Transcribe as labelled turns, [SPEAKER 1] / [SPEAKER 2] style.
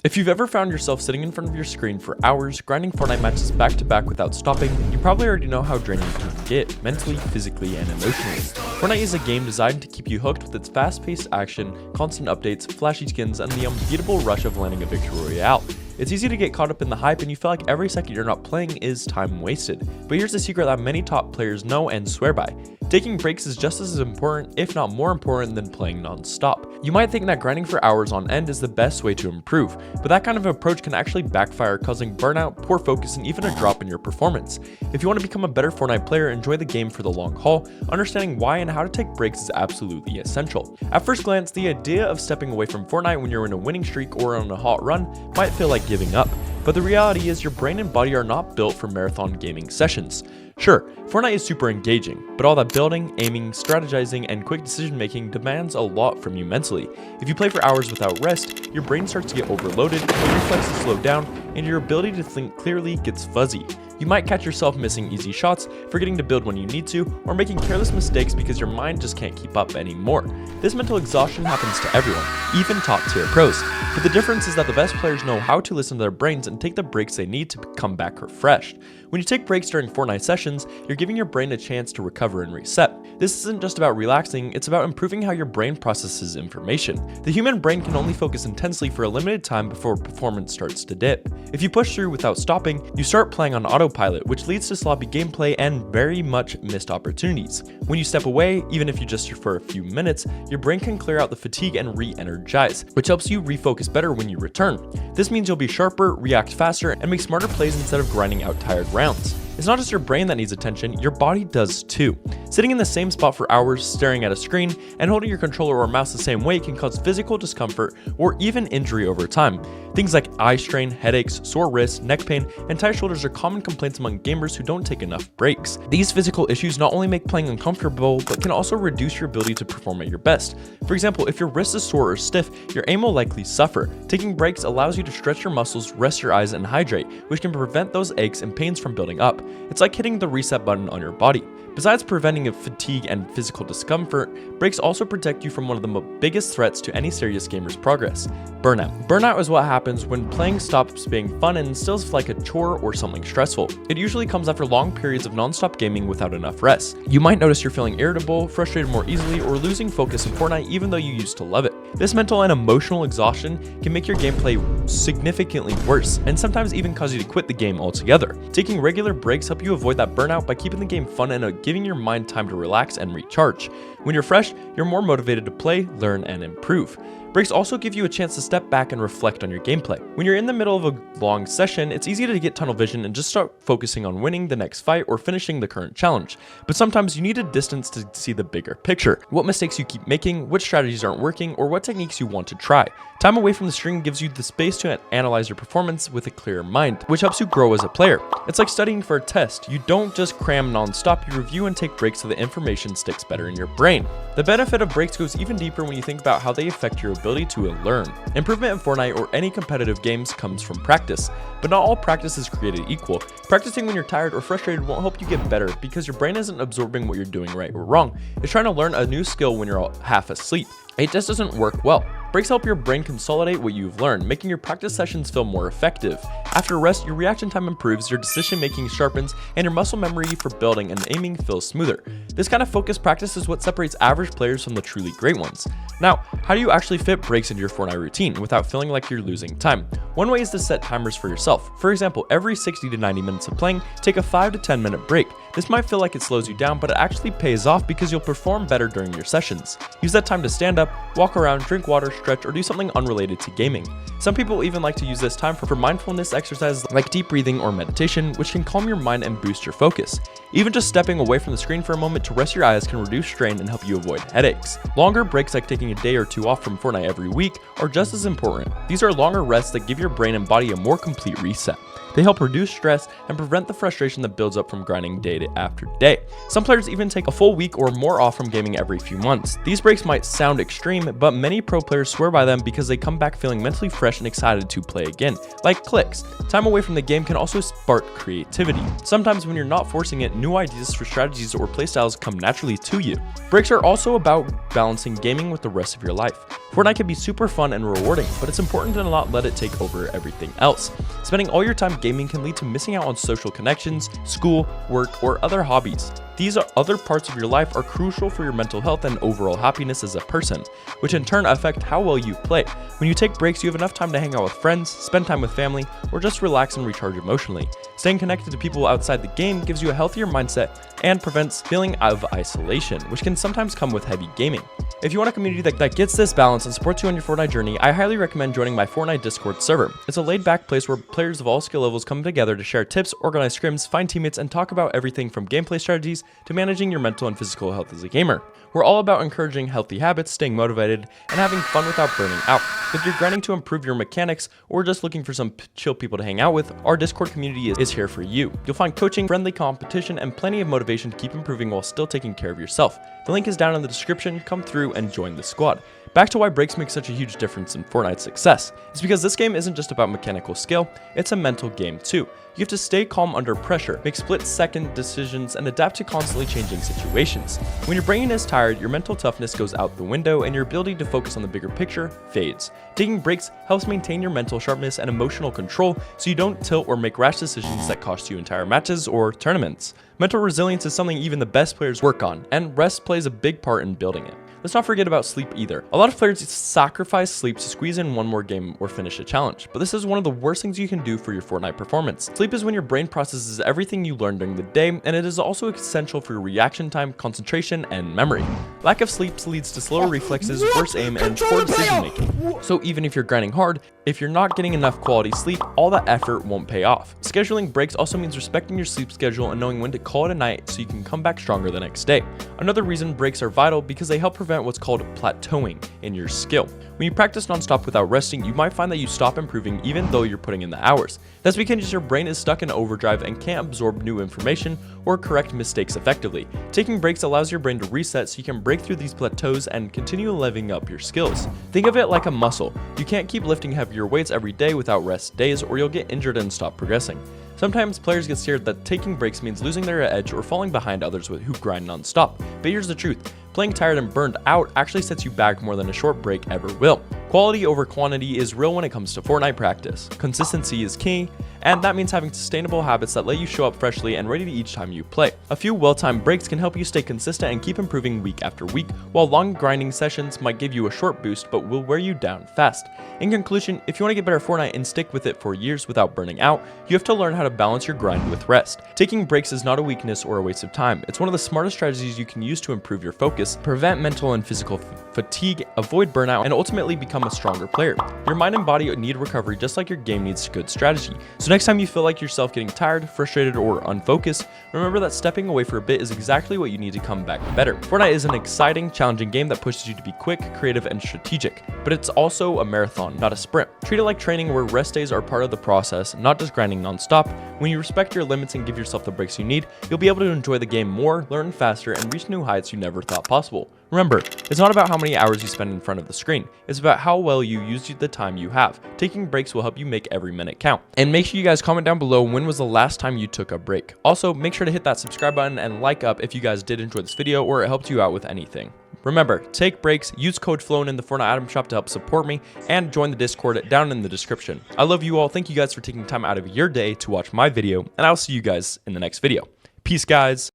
[SPEAKER 1] If you've ever found yourself sitting in front of your screen for hours, grinding Fortnite matches back to back without stopping, you probably already know how draining it can get, mentally, physically, and emotionally. Fortnite is a game designed to keep you hooked with its fast-paced action, constant updates, flashy skins, and the unbeatable rush of landing a victory royale. It's easy to get caught up in the hype and you feel like every second you're not playing is time wasted. But here's a secret that many top players know and swear by. Taking breaks is just as important, if not more important, than playing non-stop. You might think that grinding for hours on end is the best way to improve, but that kind of approach can actually backfire, causing burnout, poor focus, and even a drop in your performance. If you want to become a better Fortnite player, enjoy the game for the long haul, understanding why and how to take breaks is absolutely essential. At first glance, the idea of stepping away from Fortnite when you're in a winning streak or on a hot run might feel like giving up, but the reality is your brain and body are not built for marathon gaming sessions. Sure, Fortnite is super engaging, but all that building, aiming, strategizing, and quick decision making demands a lot from you mentally. If you play for hours without rest, your brain starts to get overloaded, your reflexes slow down, and your ability to think clearly gets fuzzy. You might catch yourself missing easy shots, forgetting to build when you need to, or making careless mistakes because your mind just can't keep up anymore. This mental exhaustion happens to everyone, even top tier pros. But the difference is that the best players know how to listen to their brains and take the breaks they need to come back refreshed. When you take breaks during Fortnite sessions, you're giving your brain a chance to recover and reset. This isn't just about relaxing, it's about improving how your brain processes information. The human brain can only focus intensely for a limited time before performance starts to dip. If you push through without stopping, you start playing on autopilot, which leads to sloppy gameplay and very much missed opportunities. When you step away, even if you just for a few minutes, your brain can clear out the fatigue and re-energize, which helps you refocus better when you return. This means you'll be sharper, react faster, and make smarter plays instead of grinding out tired rounds. It's not just your brain that needs attention, your body does too. Sitting in the same spot for hours, staring at a screen, and holding your controller or mouse the same way can cause physical discomfort or even injury over time. Things like eye strain, headaches, sore wrists, neck pain, and tight shoulders are common complaints among gamers who don't take enough breaks. These physical issues not only make playing uncomfortable, but can also reduce your ability to perform at your best. For example, if your wrist is sore or stiff, your aim will likely suffer. Taking breaks allows you to stretch your muscles, rest your eyes, and hydrate, which can prevent those aches and pains from building up. It's like hitting the reset button on your body. Besides preventing fatigue and physical discomfort, breaks also protect you from one of the biggest threats to any serious gamer's progress: burnout. Burnout is what happens when playing stops being fun and feels like a chore or something stressful. It usually comes after long periods of non-stop gaming without enough rest. You might notice you're feeling irritable, frustrated more easily, or losing focus in Fortnite even though you used to love it. This mental and emotional exhaustion can make your gameplay significantly worse, and sometimes even cause you to quit the game altogether. Taking regular breaks help you avoid that burnout by keeping the game fun and giving your mind time to relax and recharge. When you're fresh, you're more motivated to play, learn, and improve. Breaks also give you a chance to step back and reflect on your gameplay. When you're in the middle of a long session, it's easy to get tunnel vision and just start focusing on winning the next fight or finishing the current challenge. But sometimes you need a distance to see the bigger picture: what mistakes you keep making, which strategies aren't working, or what techniques you want to try. Time away from the screen gives you the space to analyze your performance with a clearer mind, which helps you grow as a player. It's like studying for a test. You don't just cram non-stop, you review and take breaks so the information sticks better in your brain. The benefit of breaks goes even deeper when you think about how they affect your ability to learn. Improvement in Fortnite or any competitive games comes from practice, but not all practice is created equal. Practicing when you're tired or frustrated won't help you get better because your brain isn't absorbing what you're doing right or wrong. It's trying to learn a new skill when you're half asleep. It just doesn't work well. Breaks help your brain consolidate what you've learned, making your practice sessions feel more effective. After rest, your reaction time improves, your decision making sharpens, and your muscle memory for building and aiming feels smoother. This kind of focused practice is what separates average players from the truly great ones. Now, how do you actually fit breaks into your Fortnite routine without feeling like you're losing time? One way is to set timers for yourself. For example, every 60 to 90 minutes of playing, take a 5 to 10 minute break. This might feel like it slows you down, but it actually pays off because you'll perform better during your sessions. Use that time to stand up, walk around, drink water, stretch, or do something unrelated to gaming. Some people even like to use this time for mindfulness exercises like deep breathing or meditation, which can calm your mind and boost your focus. Even just stepping away from the screen for a moment to rest your eyes can reduce strain and help you avoid headaches. Longer breaks, like taking a day or two off from Fortnite every week, are just as important. These are longer rests that give your brain and body a more complete reset. They help reduce stress and prevent the frustration that builds up from grinding day after day. Some players even take a full week or more off from gaming every few months. These breaks might sound extreme, but many pro players swear by them because they come back feeling mentally fresh and excited to play again. Like clicks. Time away from the game can also spark creativity. Sometimes when you're not forcing it, new ideas for strategies or playstyles come naturally to you. Breaks are also about balancing gaming with the rest of your life. Fortnite can be super fun and rewarding, but it's important to not let it take over everything else. Spending all your time gaming can lead to missing out on social connections, school, work, or other hobbies. These other parts of your life are crucial for your mental health and overall happiness as a person, which in turn affect how well you play. When you take breaks, you have enough time to hang out with friends, spend time with family, or just relax and recharge emotionally. Staying connected to people outside the game gives you a healthier mindset and prevents feeling of isolation, which can sometimes come with heavy gaming. If you want a community that gets this balance and supports you on your Fortnite journey, I highly recommend joining my Fortnite Discord server. It's a laid-back place where players of all skill levels come together to share tips, organize scrims, find teammates, and talk about everything from gameplay strategies to managing your mental and physical health as a gamer. We're all about encouraging healthy habits, staying motivated, and having fun without burning out. If you're grinding to improve your mechanics or just looking for some chill people to hang out with, our Discord community is here for you. You'll find coaching, friendly competition, and plenty of motivation to keep improving while still taking care of yourself. The link is down in the description. Come through and join the squad. Back to why breaks make such a huge difference in Fortnite's success. It's because this game isn't just about mechanical skill, it's a mental game too. You have to stay calm under pressure, make split-second decisions, and adapt to constantly changing situations. When your brain is tired, your mental toughness goes out the window and your ability to focus on the bigger picture fades. Taking breaks helps maintain your mental sharpness and emotional control so you don't tilt or make rash decisions that cost you entire matches or tournaments. Mental resilience is something even the best players work on, and rest plays a big part in building it. Let's not forget about sleep either. A lot of players sacrifice sleep to squeeze in one more game or finish a challenge, but this is one of the worst things you can do for your Fortnite performance. Sleep is when your brain processes everything you learned during the day, and it is also essential for your reaction time, concentration, and memory. Lack of sleep leads to slower reflexes, worse aim, and poor decision making. So even if you're grinding hard, if you're not getting enough quality sleep, all that effort won't pay off. Scheduling breaks also means respecting your sleep schedule and knowing when to call it a night so you can come back stronger the next day. Another reason breaks are vital because they help prevent what's called plateauing in your skill. When you practice non-stop without resting, you might find that you stop improving even though you're putting in the hours. That's because your brain is stuck in overdrive and can't absorb new information or correct mistakes effectively. Taking breaks allows your brain to reset so you can break through these plateaus and continue leveling up your skills. Think of it like a muscle. You can't keep lifting heavier weights every day without rest days, or you'll get injured and stop progressing. Sometimes players get scared that taking breaks means losing their edge or falling behind others who grind non-stop. But here's the truth. Playing tired and burned out actually sets you back more than a short break ever will. Quality over quantity is real when it comes to Fortnite practice. Consistency is key, and that means having sustainable habits that let you show up freshly and ready each time you play. A few well-timed breaks can help you stay consistent and keep improving week after week, while long grinding sessions might give you a short boost but will wear you down fast. In conclusion, if you want to get better at Fortnite and stick with it for years without burning out, you have to learn how to balance your grind with rest. Taking breaks is not a weakness or a waste of time. It's one of the smartest strategies you can use to improve your focus, prevent mental and physical fatigue, avoid burnout, and ultimately become a stronger player. Your mind and body need recovery just like your game needs good strategy. So next time you feel like yourself getting tired, frustrated, or unfocused, remember that stepping away for a bit is exactly what you need to come back better. Fortnite is an exciting, challenging game that pushes you to be quick, creative, and strategic, but it's also a marathon, not a sprint. Treat it like training where rest days are part of the process, not just grinding non-stop. When you respect your limits and give yourself the breaks you need, you'll be able to enjoy the game more, learn faster, and reach new heights you never thought possible. Remember, it's not about how many hours you spend in front of the screen, it's about how well you use the time you have. Taking breaks will help you make every minute count. And make sure you guys comment down below when was the last time you took a break. Also, make sure to hit that subscribe button and like up if you guys did enjoy this video or it helped you out with anything. Remember, take breaks, use code FLOWN in the Fortnite item shop to help support me, and join the Discord down in the description. I love you all. Thank you guys for taking time out of your day to watch my video, and I'll see you guys in the next video. Peace, guys.